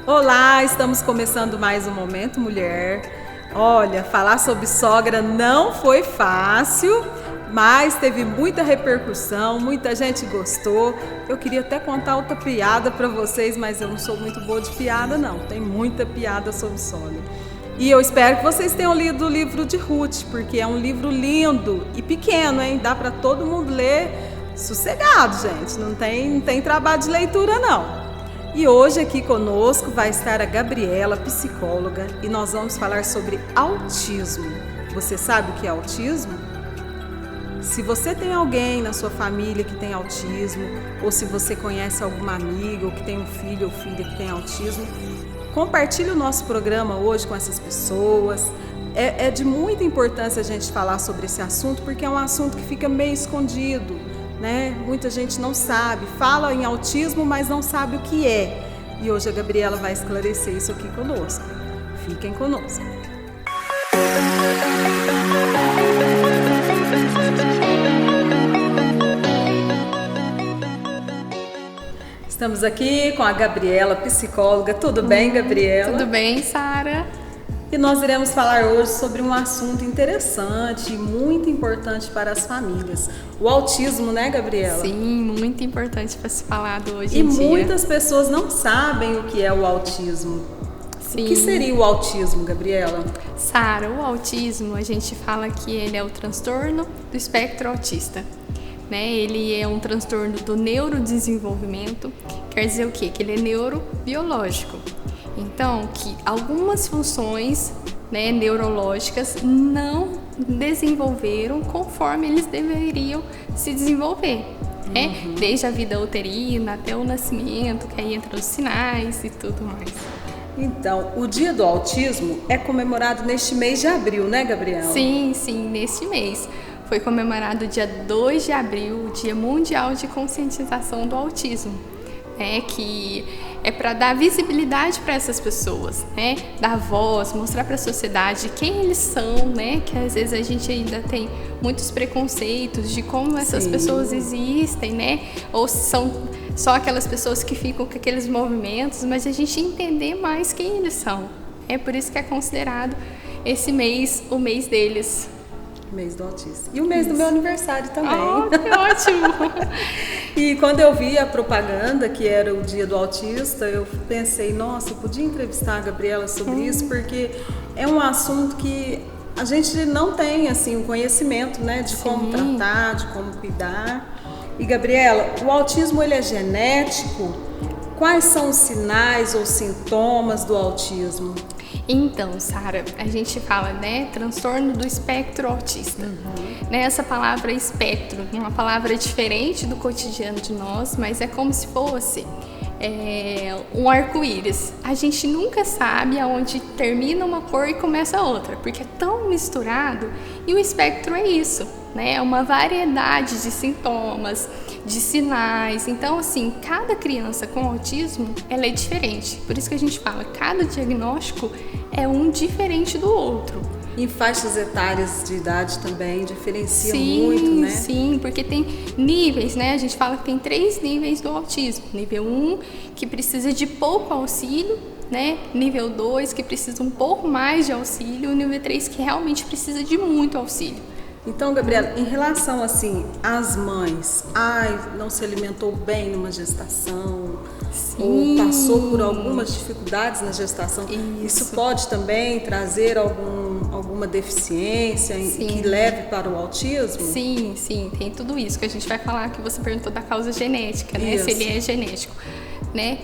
Olá, estamos começando mais um Momento Mulher. Olha, falar sobre sogra não foi fácil, mas teve muita repercussão, muita gente gostou. Eu queria até contar outra piada para vocês, mas eu não sou muito boa de piada não. Tem muita piada sobre sogra. E eu espero que vocês tenham lido o livro de Ruth, porque é um livro lindo e pequeno, hein? Dá para todo mundo ler sossegado, gente. Não tem trabalho de leitura não. E hoje aqui conosco vai estar a Gabriela, psicóloga, e nós vamos falar sobre autismo. Você sabe o que é autismo? Se você tem alguém na sua família que tem autismo, ou se você conhece alguma amiga ou que tem um filho ou filha que tem autismo, compartilhe o nosso programa hoje com essas pessoas. É de muita importância a gente falar sobre esse assunto, porque é um assunto que fica meio escondido, né? Muita gente não sabe, fala em autismo, mas não sabe o que é. E hoje a Gabriela vai esclarecer isso aqui conosco. Fiquem conosco. Estamos aqui com a Gabriela, psicóloga. Tudo bem, Gabriela? Tudo bem, Sara? E nós iremos falar hoje sobre um assunto interessante e muito importante para as famílias. O autismo, né, Gabriela? Sim, muito importante para se falar hoje em dia. E dia. Muitas pessoas não sabem o que é o autismo. Sim. O que seria o autismo, Gabriela? Sara, o autismo, a gente fala que ele é o transtorno do espectro autista. Né? Ele é um transtorno do neurodesenvolvimento, quer dizer o quê? Que ele é neurobiológico. Então, que algumas funções, né, neurológicas não desenvolveram conforme eles deveriam se desenvolver. Né? Desde a vida uterina até o nascimento, que aí entram os sinais e tudo mais. Então, o Dia do Autismo é comemorado neste mês de abril, né, Gabriela? Sim, neste mês. Foi comemorado dia 2 de abril, o Dia Mundial de Conscientização do Autismo, né, que é para dar visibilidade para essas pessoas, né, dar voz, mostrar para a sociedade quem eles são, né, que às vezes a gente ainda tem muitos preconceitos de como essas pessoas existem, né, ou são só aquelas pessoas que ficam com aqueles movimentos, mas a gente entender mais quem eles são. É por isso que é considerado esse mês o mês deles. Mês do autista. E o mês do meu aniversário também. Oh, que ótimo! E quando eu vi a propaganda que era o Dia do Autista, eu pensei, nossa, eu podia entrevistar a Gabriela sobre isso, porque é um assunto que a gente não tem assim, um conhecimento, né, de como tratar, de como cuidar. E Gabriela, o autismo ele é genético? Quais são os sinais ou sintomas do autismo? Então, Sara, a gente fala, né, transtorno do espectro autista. Né, essa palavra espectro é uma palavra diferente do cotidiano de nós, mas é como se fosse um arco-íris. A gente nunca sabe aonde termina uma cor e começa a outra, porque é tão misturado. E o espectro é isso, né? É uma variedade de sintomas, de sinais. Então, assim, cada criança com autismo, ela é diferente. Por isso que a gente fala, cada diagnóstico é um diferente do outro. Em faixas etárias de idade também diferencia muito, né? Sim, porque tem níveis, né? A gente fala que tem 3 níveis do autismo. Nível 1, que precisa de pouco auxílio, né? Nível 2, que precisa um pouco mais de auxílio. E nível 3, que realmente precisa de muito auxílio. Então, Gabriela, em relação assim às mães, não se alimentou bem numa gestação, ou passou por algumas dificuldades na gestação, isso pode também trazer alguma deficiência que leve para o autismo? Sim, tem tudo isso que a gente vai falar, que você perguntou da causa genética, né? Se ele é genético, né?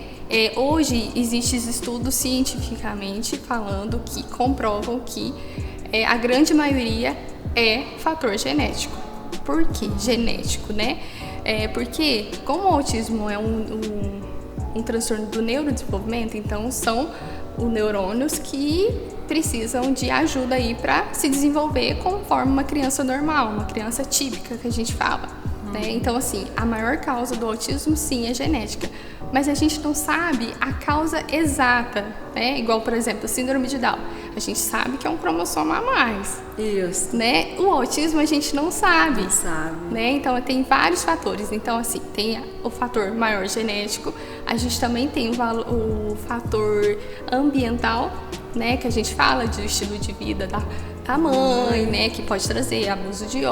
Hoje existem estudos cientificamente falando que comprovam que a grande maioria é fator genético. Por que genético, né? Porque como o autismo é um transtorno do neurodesenvolvimento, então são os neurônios que precisam de ajuda aí para se desenvolver conforme uma criança normal, uma criança típica que a gente fala. Né? Então, assim, a maior causa do autismo, sim, é genética. mas a gente não sabe a causa exata, né? Igual, por exemplo, a síndrome de Down. A gente sabe que é um cromossomo a mais. Isso. Né? O autismo a gente não sabe. Não sabe. Né? Então, tem vários fatores. Então, assim, tem o fator maior genético, a gente também tem o fator ambiental, né? Que a gente fala de estilo de vida da mãe, né? Que pode trazer abuso de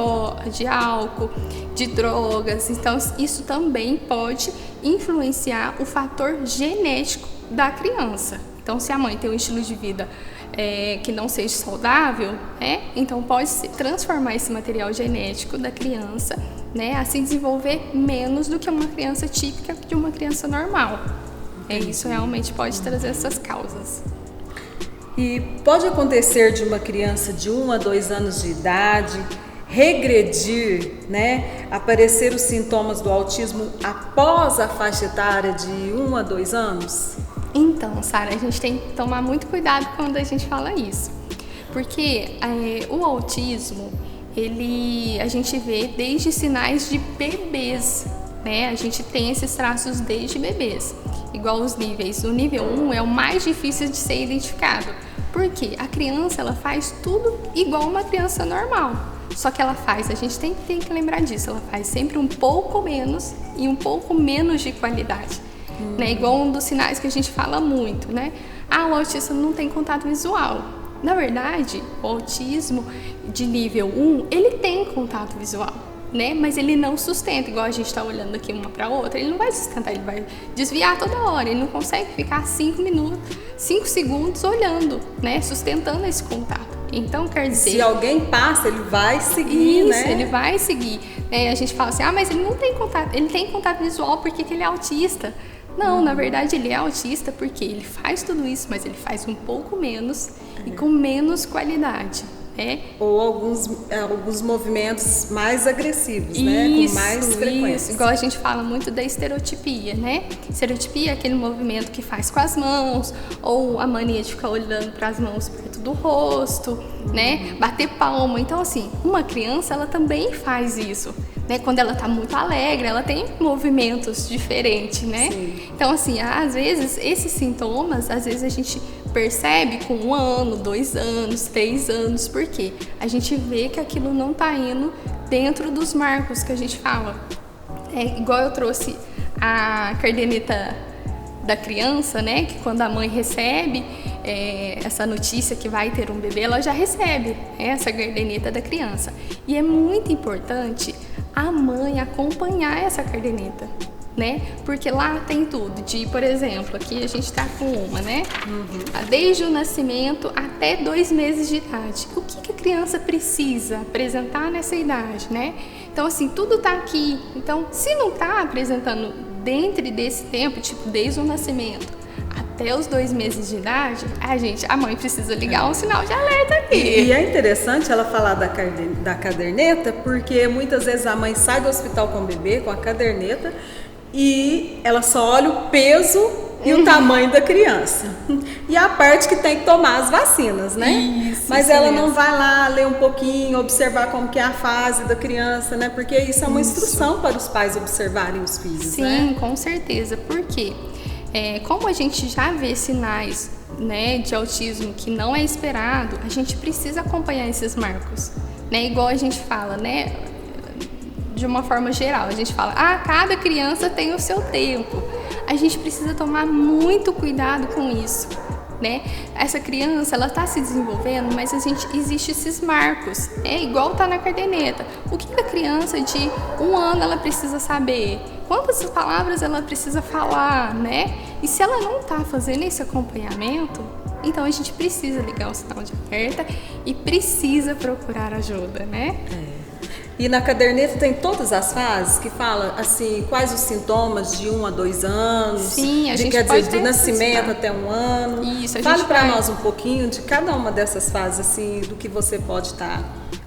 álcool, de drogas. Então, isso também pode influenciar o fator genético da criança. Então, se a mãe tem um estilo de vida que não seja saudável, né? Então pode transformar esse material genético da criança, né, a se desenvolver menos do que uma criança típica de uma criança normal. Isso realmente pode trazer essas causas. E pode acontecer de uma criança de 1 a 2 anos de idade regredir, né, aparecer os sintomas do autismo após a faixa etária de 1 a 2 anos? Então, Sara, a gente tem que tomar muito cuidado quando a gente fala isso, porque o autismo, a gente vê desde sinais de bebês, né? A gente tem esses traços desde bebês, igual os níveis. O nível 1 é o mais difícil de ser identificado, porque a criança, ela faz tudo igual uma criança normal, só que a gente tem que lembrar disso, ela faz sempre um pouco menos e um pouco menos de qualidade. Né? Igual um dos sinais que a gente fala muito, né? O autista não tem contato visual. Na verdade, o autismo de nível 1, ele tem contato visual, né? Mas ele não sustenta, igual a gente está olhando aqui uma para outra, ele não vai sustentar, ele vai desviar toda hora, ele não consegue ficar 5 segundos olhando, né? Sustentando esse contato. Então, quer dizer... Se alguém passa, ele vai seguir, isso, né? Ele vai seguir. A gente fala assim, mas ele não tem contato, ele tem contato visual porque ele é autista. Não, na verdade ele é autista porque ele faz tudo isso, mas ele faz um pouco menos e com menos qualidade. Ou alguns movimentos mais agressivos, né? Com mais frequência. Isso, igual a gente fala muito da estereotipia, né? Estereotipia é aquele movimento que faz com as mãos, ou a mania de ficar olhando para as mãos perto do rosto, né? Bater palma. Então, assim, uma criança, ela também faz isso. Né? Quando ela tá muito alegre, ela tem movimentos diferentes, né? Sim. Então, assim, às vezes, esses sintomas, às vezes a gente percebe com 1 ano, 2 anos, 3 anos, porque a gente vê que aquilo não tá indo dentro dos marcos que a gente fala. Igual eu trouxe a caderneta da criança, né? Que quando a mãe recebe essa notícia que vai ter um bebê, ela já recebe essa caderneta da criança. E é muito importante a mãe acompanhar essa caderneta, né? Porque lá tem tudo, por exemplo, aqui a gente tá com uma, né? Desde o nascimento até 2 meses de idade. O que a criança precisa apresentar nessa idade, né? Então, assim, tudo tá aqui. Então, se não tá apresentando dentro desse tempo, desde o nascimento até os 2 meses de idade, a mãe precisa ligar um sinal de alerta aqui. E é interessante ela falar da caderneta, porque muitas vezes a mãe sai do hospital com o bebê, com a caderneta, e ela só olha o peso e o tamanho da criança. E a parte que tem que tomar as vacinas, né? Isso, mas ela não vai lá ler um pouquinho, observar como que é a fase da criança, né? Porque isso é uma instrução para os pais observarem os filhos, Sim, né? Sim, com certeza. Por quê? Como a gente já vê sinais, né, de autismo que não é esperado, a gente precisa acompanhar esses marcos, né? Igual a gente fala, né, de uma forma geral, a gente fala, cada criança tem o seu tempo. A gente precisa tomar muito cuidado com isso, né? Essa criança, ela está se desenvolvendo, mas existe esses marcos, igual tá na caderneta. O que a criança de 1 ano ela precisa saber? Quantas palavras ela precisa falar, né? E se ela não está fazendo esse acompanhamento, então a gente precisa ligar o sinal de alerta e precisa procurar ajuda, né? E na caderneta tem todas as fases que fala assim, quais os sintomas de 1 a 2 anos, Sim, a gente quer pode dizer, do nascimento até 1 ano. Isso, a Fale gente para vai... nós um pouquinho de cada uma dessas fases, assim, do que você pode estar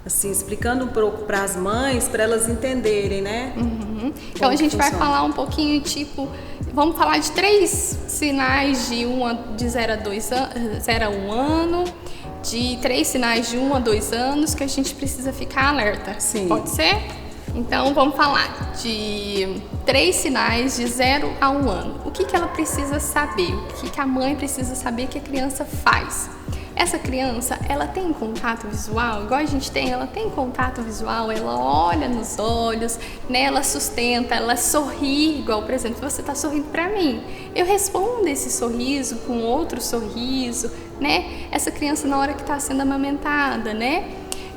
assim, explicando um pouco para as mães, para elas entenderem, né? Então a gente vai falar um pouquinho, vamos falar de 3 sinais de 0 a 1 ano, de 3 sinais de 1 a 2 anos que a gente precisa ficar alerta. Sim. Pode ser? Então, vamos falar de 3 sinais de 0 a 1 ano. O que ela precisa saber? O que a mãe precisa saber que a criança faz? Essa criança, ela tem contato visual, igual a gente tem, ela tem contato visual, ela olha nos olhos, né? Ela sustenta, ela sorri, igual, por exemplo, você está sorrindo para mim. Eu respondo esse sorriso com outro sorriso, né? Essa criança, na hora que está sendo amamentada, né?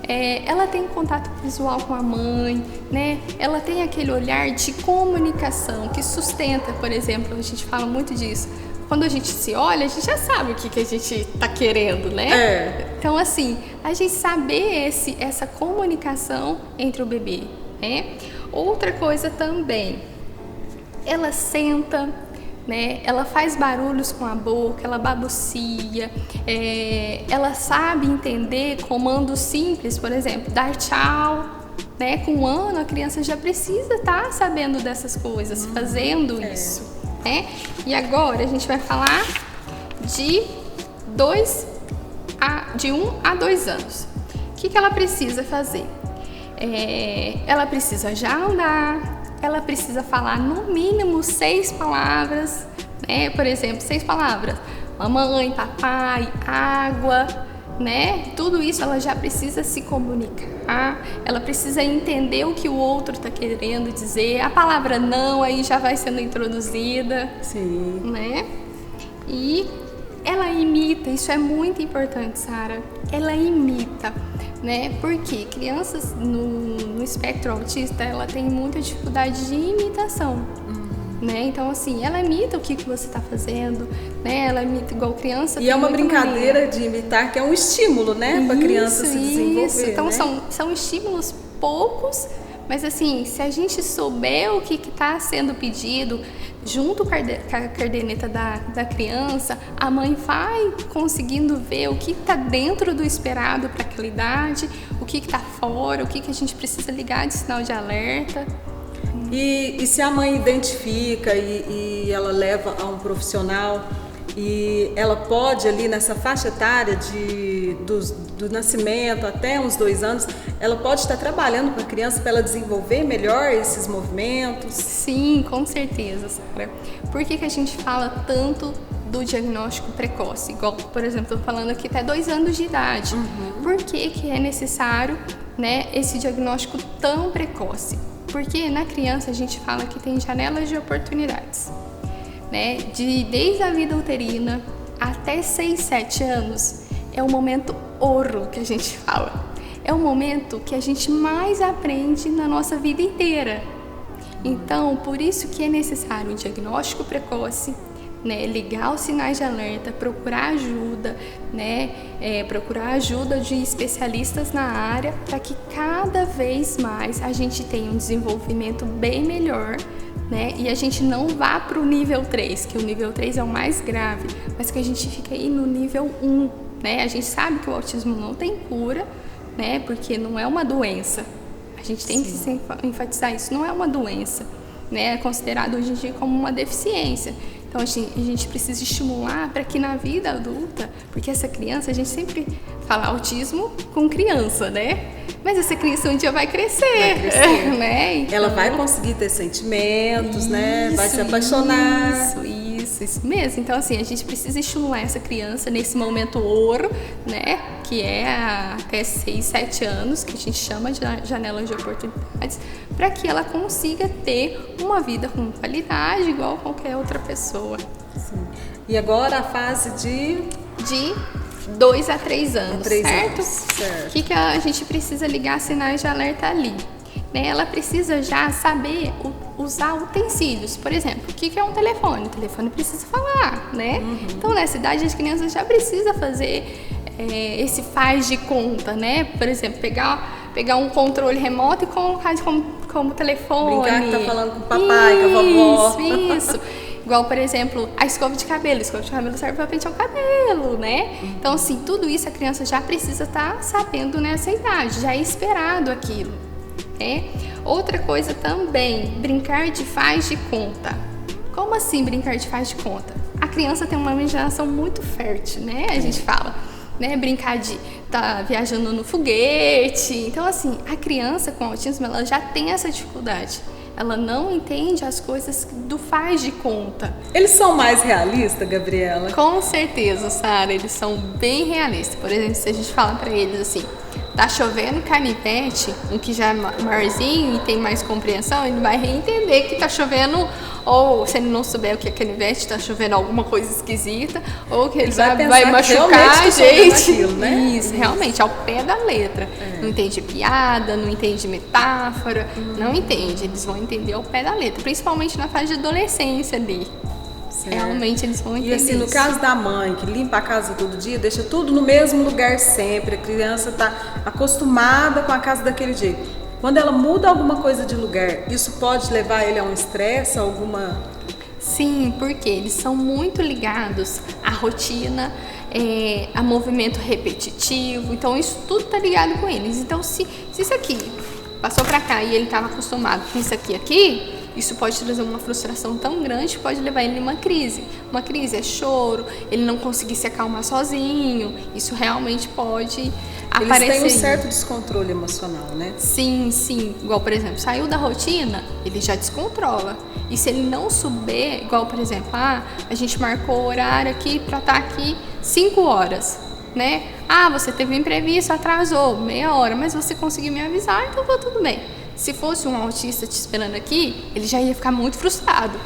Ela tem contato visual com a mãe, né? Ela tem aquele olhar de comunicação que sustenta, por exemplo, a gente fala muito disso. Quando a gente se olha, a gente já sabe o que a gente tá querendo, né? Então, assim, a gente saber essa comunicação entre o bebê, né? Outra coisa também, ela senta, né? Ela faz barulhos com a boca, ela babucia, ela sabe entender comandos simples, por exemplo, dar tchau, né? Com 1 ano, a criança já precisa estar sabendo dessas coisas, fazendo isso. E agora a gente vai falar de 1 a 2 anos. O que ela precisa fazer? Ela precisa já andar, ela precisa falar no mínimo 6 palavras, né? Por exemplo, 6 palavras: mamãe, papai, água, né? Tudo isso ela já precisa se comunicar, ela precisa entender o que o outro está querendo dizer. A palavra não aí já vai sendo introduzida. Sim. Né? E ela imita, isso é muito importante, Sara. Ela imita, né? Porque crianças no espectro autista, ela tem muita dificuldade de imitação. Né? Então, assim, ela imita o que você está fazendo, né? Ela imita igual criança. E é uma brincadeira de imitar, que é um estímulo, né? Para a criança se desenvolver. Então, né? são estímulos poucos, mas assim, se a gente souber o que está sendo pedido, junto com a caderneta da criança, a mãe vai conseguindo ver o que está dentro do esperado para aquela idade, o que está fora, o que a gente precisa ligar de sinal de alerta. E se a mãe identifica e ela leva a um profissional, e ela pode ali nessa faixa etária do nascimento até uns 2 anos, ela pode estar trabalhando com a criança para ela desenvolver melhor esses movimentos? Sim, com certeza, Sara. Por que a gente fala tanto do diagnóstico precoce? Igual, por exemplo, estou falando aqui até 2 anos de idade. Por que é necessário, né, esse diagnóstico tão precoce? Porque na criança a gente fala que tem janelas de oportunidades, né? Desde a vida uterina até 6, 7 anos é o momento ouro que a gente fala. É o momento que a gente mais aprende na nossa vida inteira. Então, por isso que é necessário um diagnóstico precoce, né? Ligar os sinais de alerta, procurar ajuda, né? Procurar ajuda de especialistas na área para que cada vez mais a gente tenha um desenvolvimento bem melhor, né? E a gente não vá para o nível 3, que o nível 3 é o mais grave, mas que a gente fique aí no nível 1, né? A gente sabe que o autismo não tem cura, né? Porque não é uma doença. A gente tem que enfatizar isso, não é uma doença, né? É considerado hoje em dia como uma deficiência. Então, a gente precisa estimular para que na vida adulta, porque essa criança, a gente sempre fala autismo com criança, né? Mas essa criança um dia vai crescer. Né? Então, ela vai conseguir ter sentimentos, né? Vai se apaixonar. Isso mesmo. Então, assim, a gente precisa estimular essa criança nesse momento ouro, né? Que é até 6, 7 anos, que a gente chama de janela de oportunidades, para que ela consiga ter uma vida com qualidade, igual qualquer outra pessoa. Sim. E agora a fase de 2 a 3 anos, certo? Certo. O que a gente precisa ligar sinais de alerta ali? Né? Ela precisa já saber usar utensílios. Por exemplo, o que é um telefone? O telefone precisa falar, né? Então, nessa idade, as crianças já precisam fazer esse faz de conta, né? Por exemplo, pegar um controle remoto e colocar como telefone. Brincar que tá falando com o papai, com a vovó. Isso. Igual, por exemplo, a escova de cabelo. A escova de cabelo serve para pentear o cabelo, né? Então, assim, tudo isso a criança já precisa estar sabendo nessa idade, já é esperado aquilo, né? Outra coisa também, brincar de faz de conta. Como assim brincar de faz de conta? A criança tem uma imaginação muito fértil, né? A gente fala. né? Brincar de tá viajando no foguete. Então, assim, a criança com autismo, ela já tem essa dificuldade. Ela não entende as coisas do faz de conta. Eles são mais realistas, Gabriela? Com certeza, Sara, eles são bem realistas. Por exemplo, se a gente fala para eles assim, tá chovendo canivete, um que já é maiorzinho e tem mais compreensão, ele vai entender que tá chovendo, ou se ele não souber o que é canivete, tá chovendo alguma coisa esquisita, ou que ele vai machucar a gente. Aquilo, né? Isso, realmente, ao pé da letra. Não entende piada, não entende metáfora, não entende. Eles vão entender ao pé da letra, principalmente na fase de adolescência ali. Certo. Realmente eles vão entender. E assim, no caso da mãe que limpa a casa todo dia, deixa tudo no mesmo lugar sempre, a criança está acostumada com a casa daquele jeito. Quando ela muda alguma coisa de lugar, isso pode levar ele a um estresse, alguma... Sim, porque eles são muito ligados à rotina, a movimento repetitivo, então isso tudo tá ligado com eles. Então se isso aqui passou para cá e ele estava acostumado com isso aqui, isso pode trazer uma frustração tão grande que pode levar ele a uma crise. Uma crise é choro, ele não conseguir se acalmar sozinho, isso realmente pode aparecer. Eles têm um certo descontrole emocional, né? Sim, sim. Igual, por exemplo, saiu da rotina, ele já descontrola. E se ele não souber, igual, por exemplo, a gente marcou o horário aqui para estar aqui 5 horas, né? Você teve um imprevisto, atrasou meia hora, mas você conseguiu me avisar, então tá tudo bem. Se fosse um autista te esperando aqui, ele já ia ficar muito frustrado,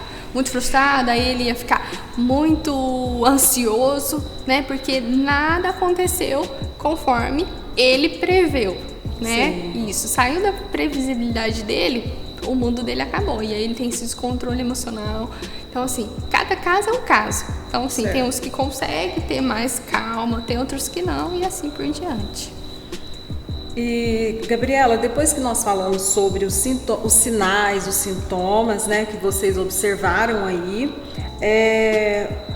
aí ele ia ficar muito ansioso, né? Porque nada aconteceu conforme ele preveu, né? Sim. Isso, saiu da previsibilidade dele, o mundo dele acabou, e aí ele tem esse descontrole emocional. Então, assim, cada caso é um caso. Então, assim, certo. Tem uns que conseguem ter mais calma, tem outros que não, e assim por diante. E, Gabriela, depois que nós falamos sobre os sinais, os sintomas, né, que vocês observaram aí,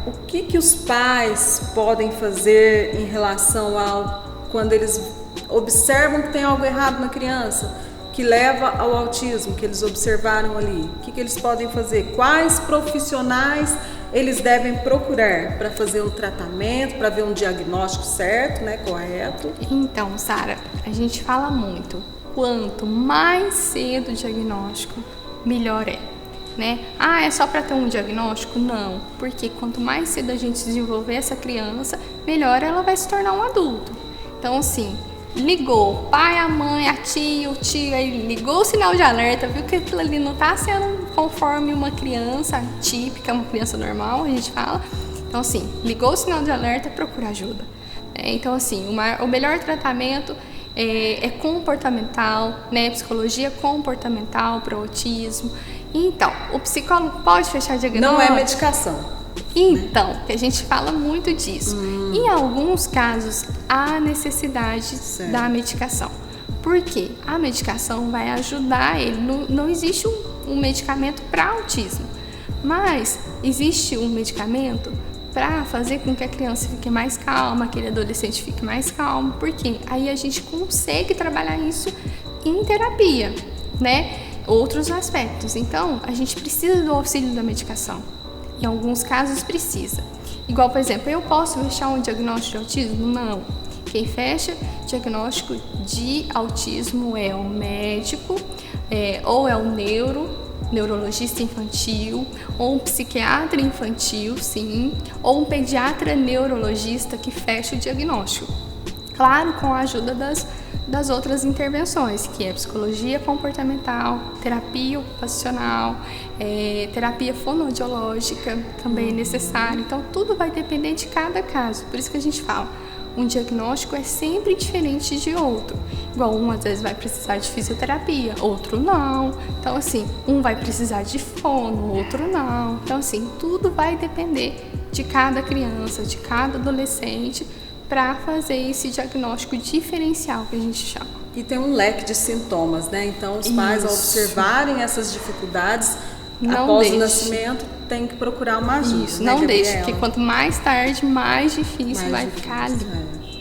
o que os pais podem fazer em relação quando eles observam que tem algo errado na criança, que leva ao autismo, que eles observaram ali? O que eles podem fazer? Quais profissionais eles devem procurar para fazer um tratamento, para ver um diagnóstico certo, né, correto? Então, Sara, a gente fala muito, quanto mais cedo o diagnóstico, melhor é, né? É só para ter um diagnóstico? Não, porque quanto mais cedo a gente desenvolver essa criança, melhor ela vai se tornar um adulto. Então, assim, ligou, o pai, a mãe, a tia, o tio, aí ligou o sinal de alerta, viu que aquilo ali não está sendo conforme uma criança típica, uma criança normal, a gente fala. Então, assim, ligou o sinal de alerta, procura ajuda. Então, assim, o melhor tratamento é comportamental, né? Psicologia comportamental para o autismo. Então, o psicólogo pode fechar diagnóstico? Não é medicação. Então, que a gente fala muito disso. Em alguns casos, há necessidade da medicação. Por quê? A medicação vai ajudar ele. Não existe um medicamento para autismo, mas existe um medicamento para fazer com que a criança fique mais calma, aquele adolescente fique mais calmo, porque aí a gente consegue trabalhar isso em terapia, né? Outros aspectos. Então, a gente precisa do auxílio da medicação. Em alguns casos precisa. Igual, por exemplo, eu posso fechar um diagnóstico de autismo? Não. Quem fecha diagnóstico de autismo é o médico, ou é o neurologista infantil, ou um psiquiatra infantil, sim, ou um pediatra neurologista que fecha o diagnóstico. Claro, com a ajuda das outras intervenções, que é psicologia comportamental, terapia ocupacional, terapia fonoaudiológica também é necessário. Então, tudo vai depender de cada caso. Por isso que a gente fala, um diagnóstico é sempre diferente de outro. Igual um às vezes vai precisar de fisioterapia, outro não. Então, assim, um vai precisar de fono, outro não. Então, assim, tudo vai depender de cada criança, de cada adolescente, para fazer esse diagnóstico diferencial que a gente chama. E tem um leque de sintomas, né? Então, os pais, ao observarem essas dificuldades, após o nascimento, tem que procurar uma ajuda. Isso, não deixe, porque quanto mais tarde, mais difícil vai ficar ali.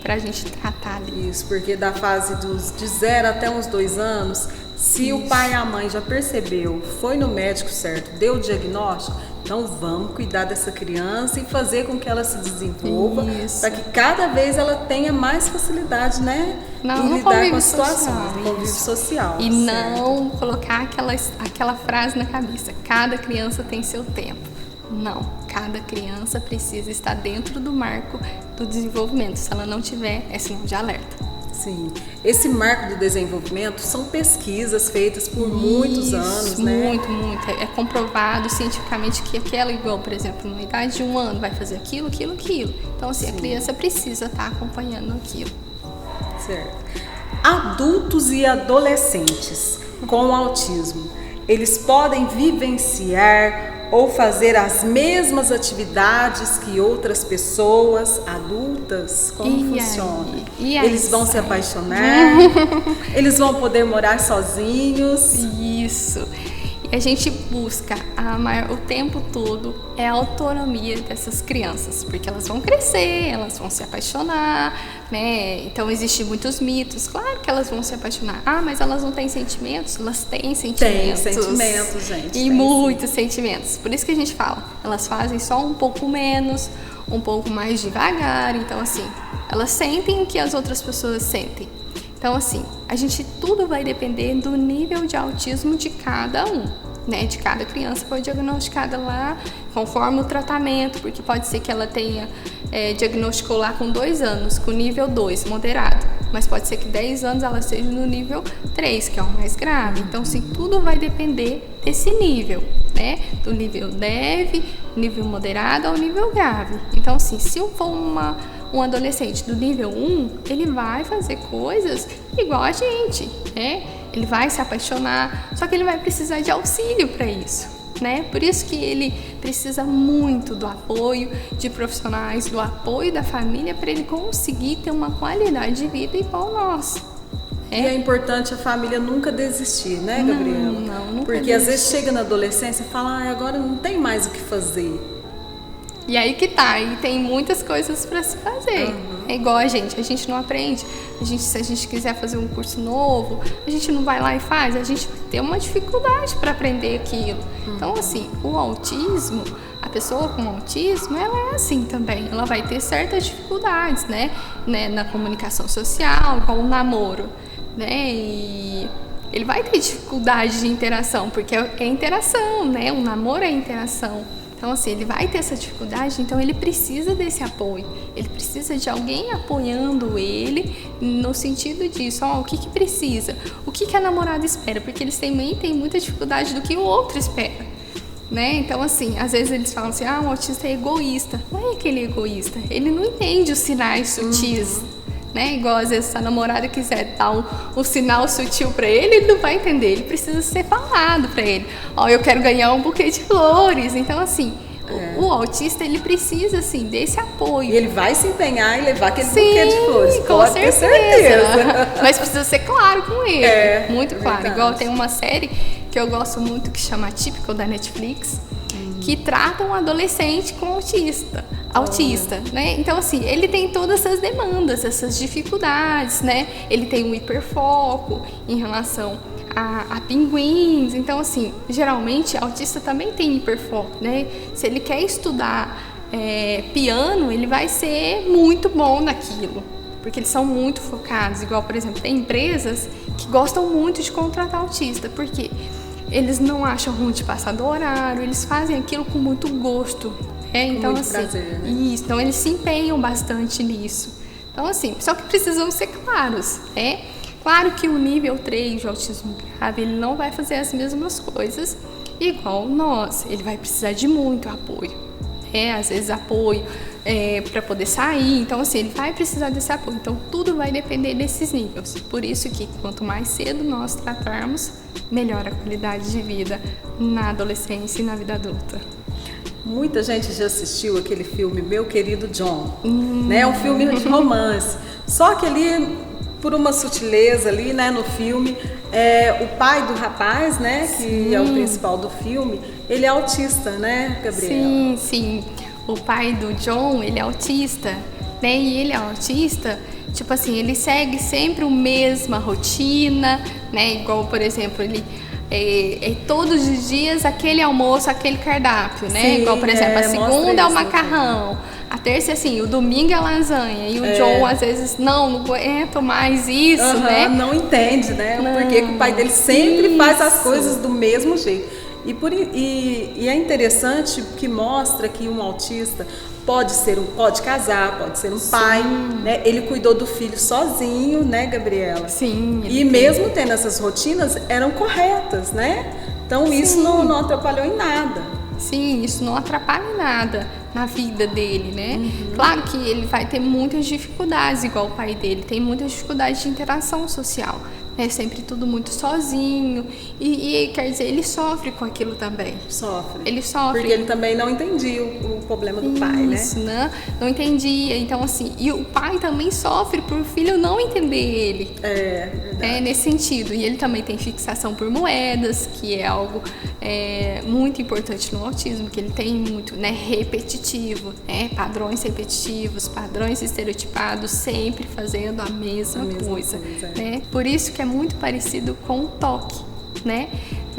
pra gente tratar ali. Isso, porque da fase de 0 até uns 2 anos, se o pai e a mãe já percebeu, foi no médico certo, deu o diagnóstico, então vamos cuidar dessa criança e fazer com que ela se desenvolva, para que cada vez ela tenha mais facilidade, né? Em lidar com as situações, no convívio social. E não colocar aquela frase na cabeça, cada criança tem seu tempo. Não, cada criança precisa estar dentro do marco do desenvolvimento. Se ela não tiver, é sinal de alerta. Sim, esse marco do desenvolvimento são pesquisas feitas por muitos anos, né? Muito. É comprovado cientificamente que igual, por exemplo, numa idade de 1 ano, vai fazer aquilo. Então, assim, a criança precisa estar acompanhando aquilo. Certo. Adultos e adolescentes com autismo, eles podem vivenciar ou fazer as mesmas atividades que outras pessoas adultas? Como funciona? Eles vão se apaixonar? Eles vão poder morar sozinhos? Isso. E a gente busca o tempo todo a autonomia dessas crianças, porque elas vão crescer, elas vão se apaixonar, né? Então existem muitos mitos. Claro que elas vão se apaixonar. Mas elas não têm sentimentos? Elas têm sentimentos. Tem sentimentos, gente. E muitos sentimentos. Por isso que a gente fala, elas fazem só um pouco menos, um pouco mais devagar. Então, assim, elas sentem o que as outras pessoas sentem. Então, assim, tudo vai depender do nível de autismo de cada um, né? De cada criança foi diagnosticada lá conforme o tratamento, porque pode ser que ela tenha diagnosticou lá com 2 anos, com nível 2, moderado, mas pode ser que 10 anos ela seja no nível 3, que é o mais grave. Então, assim, tudo vai depender desse nível, né? Do nível leve, nível moderado ao nível grave. Então, assim, se eu for um adolescente do nível 1, ele vai fazer coisas igual a gente, né? Ele vai se apaixonar, só que ele vai precisar de auxílio para isso, né? Por isso que ele precisa muito do apoio de profissionais, do apoio da família, para ele conseguir ter uma qualidade de vida igual a nós. E é importante a família nunca desistir, né, Gabriela? Nunca Porque desistir. Às vezes chega na adolescência e fala, agora não tem mais o que fazer. E aí que tá, e tem muitas coisas para se fazer. É igual a gente não aprende. Se a gente quiser fazer um curso novo, a gente não vai lá e faz, a gente vai ter uma dificuldade para aprender aquilo. Então, assim, o autismo, a pessoa com autismo, ela é assim também. Ela vai ter certas dificuldades, né? Na comunicação social, com o namoro, né? E ele vai ter dificuldade de interação, porque é interação, né? O namoro é interação. Então, assim, ele vai ter essa dificuldade, então ele precisa desse apoio. Ele precisa de alguém apoiando ele no sentido disso, o que precisa? O que a namorada espera? Porque eles também têm muita dificuldade do que o outro espera, né? Então, assim, às vezes eles falam assim, o autista é egoísta. Não é que ele é egoísta, ele não entende os sinais sutis. Né? Igual às vezes se a namorada quiser dar um sinal sutil para ele não vai entender, ele precisa ser falado para ele. Eu quero ganhar um buquê de flores. Então, assim, o autista, ele precisa, assim, desse apoio. E ele vai se empenhar em levar aquele buquê de flores, pode ter certeza. Mas precisa ser claro com ele, muito claro. Verdade. Igual tem uma série que eu gosto muito que chama Atypical, da Netflix, que trata um adolescente com autista, né? Então, assim, ele tem todas essas demandas, essas dificuldades, né? Ele tem um hiperfoco em relação a pinguins. Então, assim, geralmente, autista também tem hiperfoco, né? Se ele quer estudar piano, ele vai ser muito bom naquilo, porque eles são muito focados. Igual, por exemplo, tem empresas que gostam muito de contratar autista, porque eles não acham ruim de passar do horário, eles fazem aquilo com muito gosto. Então, muito assim, prazer, né? Isso, então eles se empenham bastante nisso. Então, assim, só que precisam ser claros, né? Claro que o nível 3 de autismo grave, ele não vai fazer as mesmas coisas igual nós. Ele vai precisar de muito apoio, às vezes apoio para poder sair. Então, assim, ele vai precisar desse apoio. Então, tudo vai depender desses níveis. Por isso que quanto mais cedo nós tratarmos, melhor a qualidade de vida na adolescência e na vida adulta. Muita gente já assistiu aquele filme Meu Querido John, né? É um filme de romance. Só que ali, por uma sutileza ali, né, no filme, o pai do rapaz, né, que é o principal do filme, ele é autista, né, Gabriela? Sim. O pai do John, ele é autista. né? E ele é autista, tipo assim, ele segue sempre a mesma rotina, né? Igual, por exemplo, ele todos os dias aquele almoço, aquele cardápio, né? Sim, igual, por exemplo, a segunda é o isso, macarrão, a terça assim, o domingo é lasanha. E o John, às vezes, não aguento mais isso, né? Não entende, né? Porque o pai dele sempre faz as coisas do mesmo jeito. E é interessante que mostra que um autista pode casar, pode ser um pai, né? Ele cuidou do filho sozinho, né, Gabriela? Sim. E mesmo tendo essas rotinas, eram corretas, né? Então isso não atrapalhou em nada. Sim, isso não atrapalha em nada na vida dele, né? Claro que ele vai ter muitas dificuldades, igual o pai dele, tem muitas dificuldades de interação social. É sempre tudo muito sozinho e quer dizer, ele sofre com aquilo também. Ele sofre. Porque ele também não entendia o problema do pai, né? Isso, né? Não entendia. Então, assim, e o pai também sofre por o filho não entender ele. Verdade. Nesse sentido. E ele também tem fixação por moedas, que é algo muito importante no autismo, que ele tem muito, né, repetitivo, né? Padrões repetitivos, padrões estereotipados, sempre fazendo a mesma coisa. Né? Por isso que é muito parecido com o toque, né?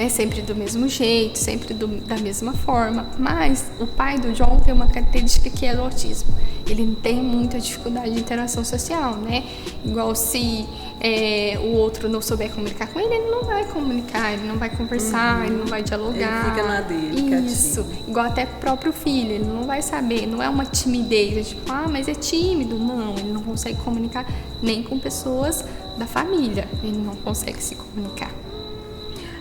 Sempre do mesmo jeito, sempre da mesma forma. Mas o pai do John tem uma característica que é do autismo. Ele tem muita dificuldade de interação social, né? Igual se o outro não souber comunicar com ele, ele não vai comunicar, ele não vai conversar, ele não vai dialogar. Ele fica na dele, isso. Igual até o próprio filho, ele não vai saber, não é uma timidez, tipo, mas é tímido. Não, ele não consegue comunicar nem com pessoas da família, ele não consegue se comunicar.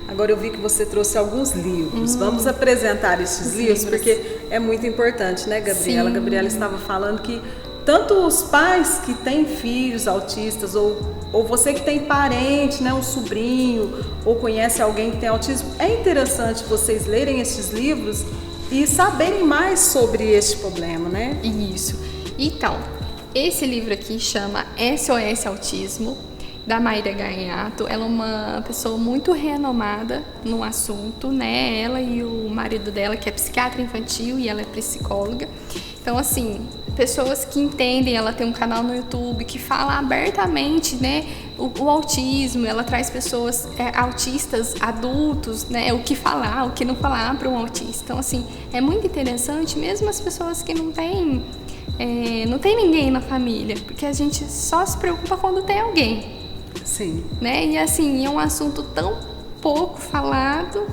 Agora eu vi que você trouxe alguns livros. Vamos apresentar esses livros, porque é muito importante, né, Gabriela? Sim. A Gabriela estava falando que tanto os pais que têm filhos autistas, ou você que tem parente, né, um sobrinho, ou conhece alguém que tem autismo, é interessante vocês lerem esses livros e saberem mais sobre este problema, né? Isso. Então, esse livro aqui chama SOS Autismo, da Mayra Gaiato. Ela é uma pessoa muito renomada no assunto, né? Ela e o marido dela, que é psiquiatra infantil, e ela é psicóloga. Então, assim, pessoas que entendem, ela tem um canal no YouTube que fala abertamente, né, o autismo. Ela traz pessoas autistas, adultos, né, o que falar, o que não falar para um autista. Então, assim, é muito interessante, mesmo as pessoas que não têm ninguém na família, porque a gente só se preocupa quando tem alguém. Sim. Né? E assim, é um assunto tão pouco falado,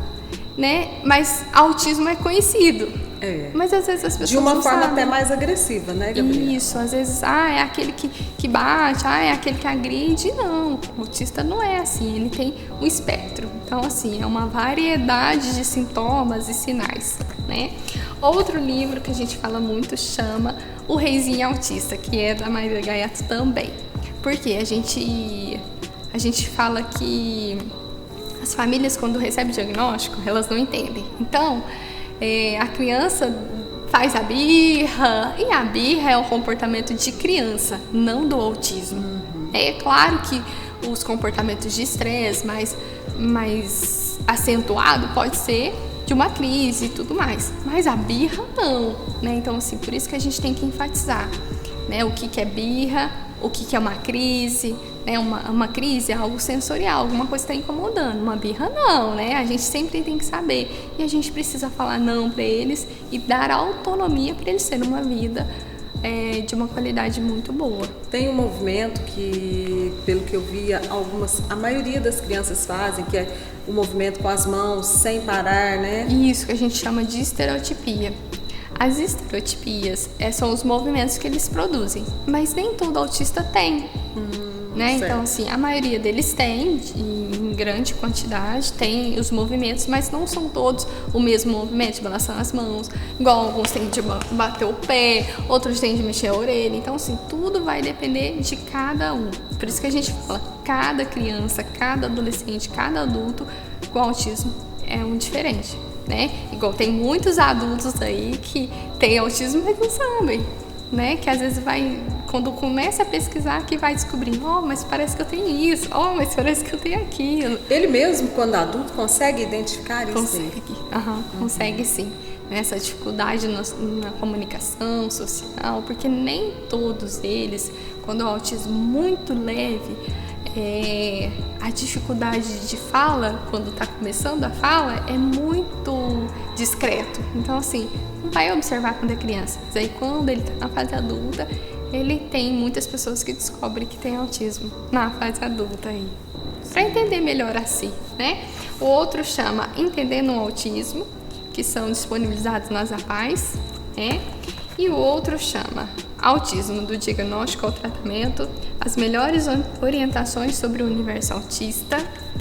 né? Mas autismo é conhecido. Mas às vezes as pessoas de uma não forma sabem. Até mais agressiva, né, Gabriela? Isso, às vezes, é aquele que bate, é aquele que agride. Não, o autista não é assim, ele tem um espectro. Então, assim, é uma variedade de sintomas e sinais, né? Outro livro que a gente fala muito chama O Reizinho Autista, que é da Mayra Gaiato também. Porque a gente fala que as famílias, quando recebem diagnóstico, elas não entendem. Então, a criança faz a birra, e a birra é um comportamento de criança, não do autismo. É claro que os comportamentos de estresse mais acentuado pode ser de uma crise e tudo mais, mas a birra não, né? Então, assim, por isso que a gente tem que enfatizar, né, o que é birra, o que é uma crise, né? Uma crise é algo sensorial, alguma coisa está incomodando. Uma birra não, né? A gente sempre tem que saber. E a gente precisa falar não para eles e dar autonomia para eles terem uma vida de uma qualidade muito boa. Tem um movimento que, pelo que eu vi, a maioria das crianças fazem, que é o movimento com as mãos, sem parar, né? Isso que a gente chama de estereotipia. As estereotipias são os movimentos que eles produzem, mas nem todo autista tem, né? Então, assim, a maioria deles tem, em grande quantidade, tem os movimentos, mas não são todos o mesmo movimento de balançar as mãos, igual alguns têm de bater o pé, outros têm de mexer a orelha. Então, assim, tudo vai depender de cada um. Por isso que a gente fala, cada criança, cada adolescente, cada adulto com autismo é um diferente. Né? Igual tem muitos adultos aí que têm autismo, mas não sabem, né? Que às vezes quando começa a pesquisar, que vai descobrir, mas parece que eu tenho isso, mas parece que eu tenho aquilo. Ele mesmo, quando adulto, consegue identificar isso? Consegue, consegue sim. essa dificuldade na comunicação social, porque nem todos eles, quando o autismo muito leve, a dificuldade de fala, quando está começando a fala, é muito discreto. Então, assim, não vai observar quando é criança. Mas aí, quando ele está na fase adulta, ele tem muitas pessoas que descobrem que tem autismo na fase adulta aí. Para entender melhor assim, né? O outro chama Entendendo o Autismo, que são disponibilizados nas APAES, né? E o outro chama Autismo, do diagnóstico ao tratamento, as melhores orientações sobre o universo autista,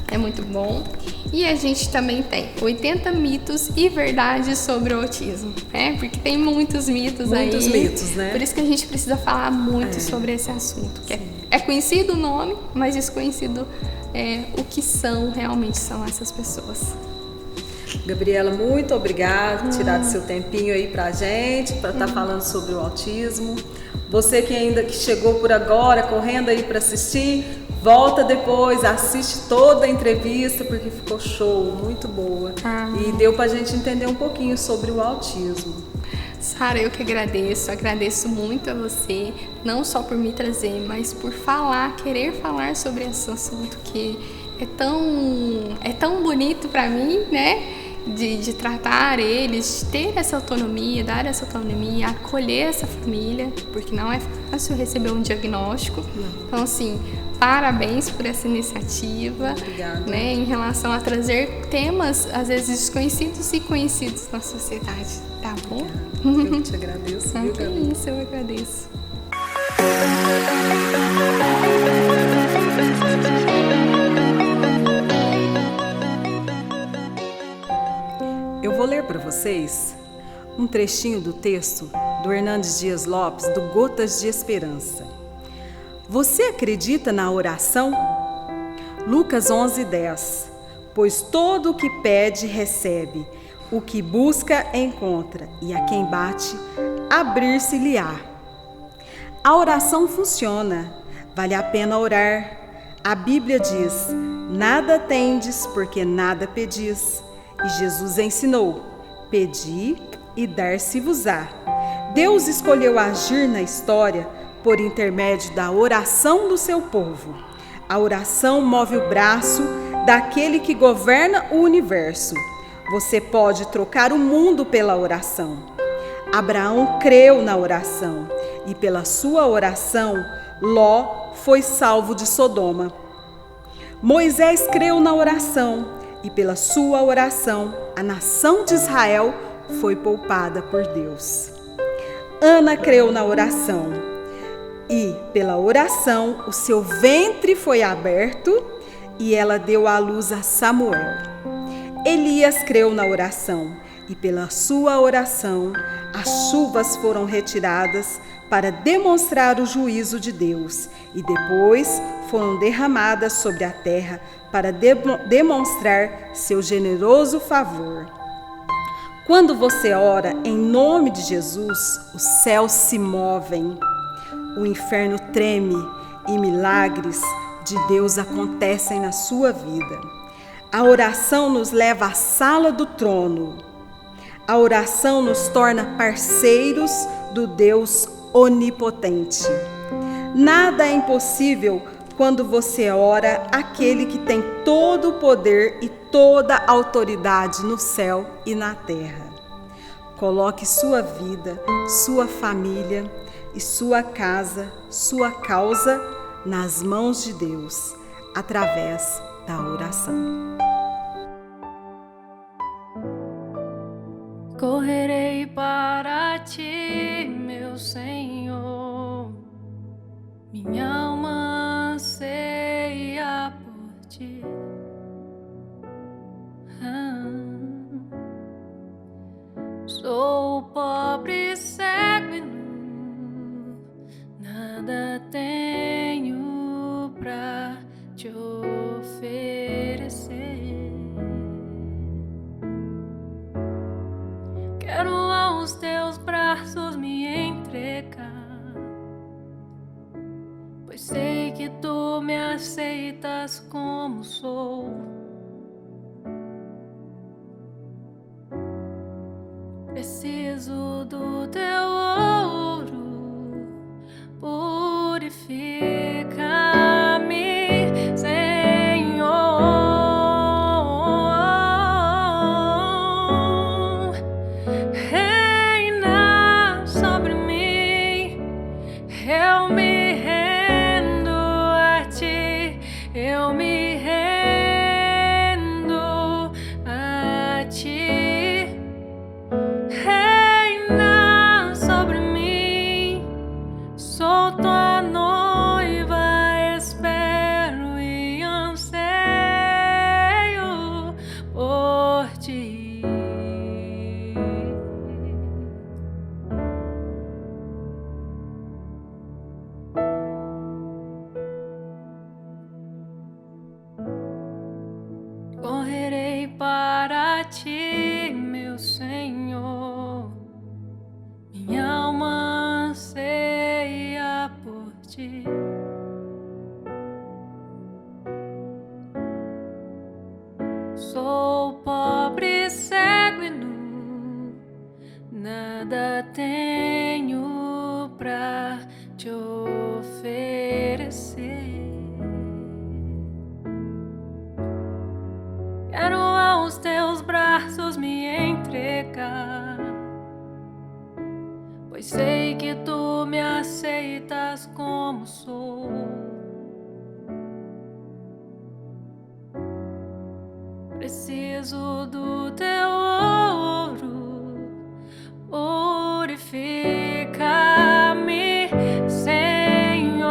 é muito bom. E a gente também tem 80 mitos e verdades sobre o autismo, né? Porque tem muitos mitos aí. Muitos mitos, né? Por isso que a gente precisa falar muito sobre esse assunto. Que é conhecido o nome, mas desconhecido o que realmente são essas pessoas. Gabriela, muito obrigada por tirar seu tempinho aí pra gente, para estar falando sobre o autismo. Você que chegou por agora, correndo aí para assistir, volta depois, assiste toda a entrevista, porque ficou show, muito boa. E deu pra gente entender um pouquinho sobre o autismo. Sara, eu que agradeço muito a você, não só por me trazer, mas por querer falar sobre esse assunto que é tão bonito para mim, né? De tratar eles, de ter essa autonomia, dar essa autonomia, acolher essa família, porque não é fácil receber um diagnóstico. Então, assim, parabéns por essa iniciativa. Obrigada. Né, em relação a trazer temas, às vezes, desconhecidos e conhecidos na sociedade. Tá bom? Eu te agradeço. Que isso, eu agradeço. Eu vou ler para vocês um trechinho do texto do Hernandes Dias Lopes, do Gotas de Esperança. Você acredita na oração? Lucas 11:10. Pois todo o que pede, recebe, o que busca, encontra, e a quem bate, abrir-se-lhe-á. A oração funciona, vale a pena orar. A Bíblia diz: nada tendes, porque nada pedis. E Jesus ensinou: pedi e dar-se-vos-á. Deus escolheu agir na história por intermédio da oração do seu povo. A oração move o braço daquele que governa o universo. Você pode trocar o mundo pela oração. Abraão creu na oração e pela sua oração Ló foi salvo de Sodoma. Moisés creu na oração e pela sua oração a nação de Israel foi poupada por Deus. Ana creu na oração e pela oração o seu ventre foi aberto e ela deu à luz a Samuel. Elias creu na oração e pela sua oração as chuvas foram retiradas para demonstrar o juízo de Deus e depois foram derramadas sobre a terra para demonstrar seu generoso favor. Quando você ora em nome de Jesus, os céus se movem, o inferno treme e milagres de Deus acontecem na sua vida. A oração nos leva à sala do trono. A oração nos torna parceiros do Deus onipotente. Nada é impossível quando você ora àquele que tem todo o poder e toda a autoridade no céu e na terra. Coloque sua vida, sua família e sua casa, sua causa nas mãos de Deus, através da oração. Correrei para ti, meu Senhor, minha alma anseia por ti. Sou pobre, cego e nu, nada tenho pra te oferecer. Quero aos teus braços me entregar, pois sei que tu me aceitas como sou. ti. Sou pobre, cego e nu, nada tenho pra te oferecer. Quero aos teus braços me entregar, pois sei que tu me aceitas como sou. Preciso do teu ouro, purifica-me, Senhor.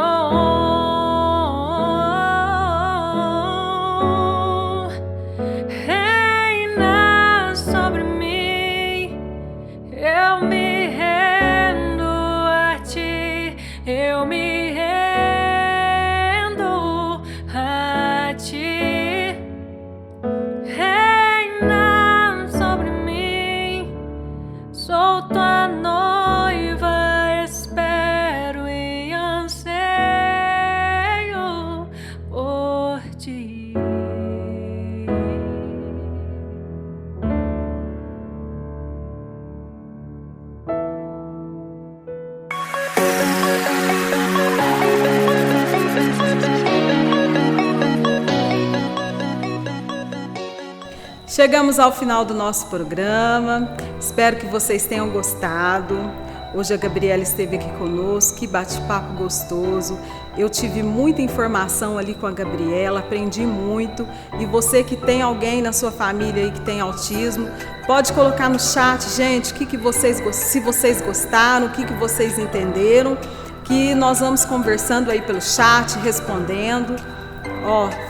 Reina sobre mim, eu me rendo a ti, eu me rendo a ti. Reina sobre mim, sou tua noiva, espero e anseio por ti. Chegamos ao final do nosso programa, espero que vocês tenham gostado. Hoje a Gabriela esteve aqui conosco, que bate-papo gostoso. Eu tive muita informação ali com a Gabriela, aprendi muito. E você que tem alguém na sua família aí que tem autismo, pode colocar no chat, gente, se vocês gostaram, o que vocês entenderam, que nós vamos conversando aí pelo chat, respondendo.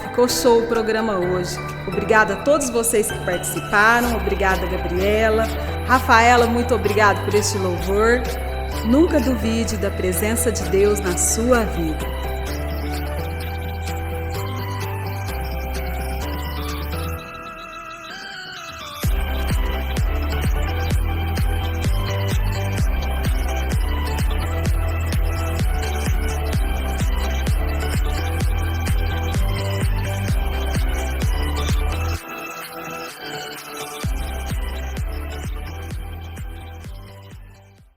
Ficou show o programa hoje. Obrigada a todos vocês que participaram. Obrigada, Gabriela. Rafaela, muito obrigada por este louvor. Nunca duvide da presença de Deus na sua vida.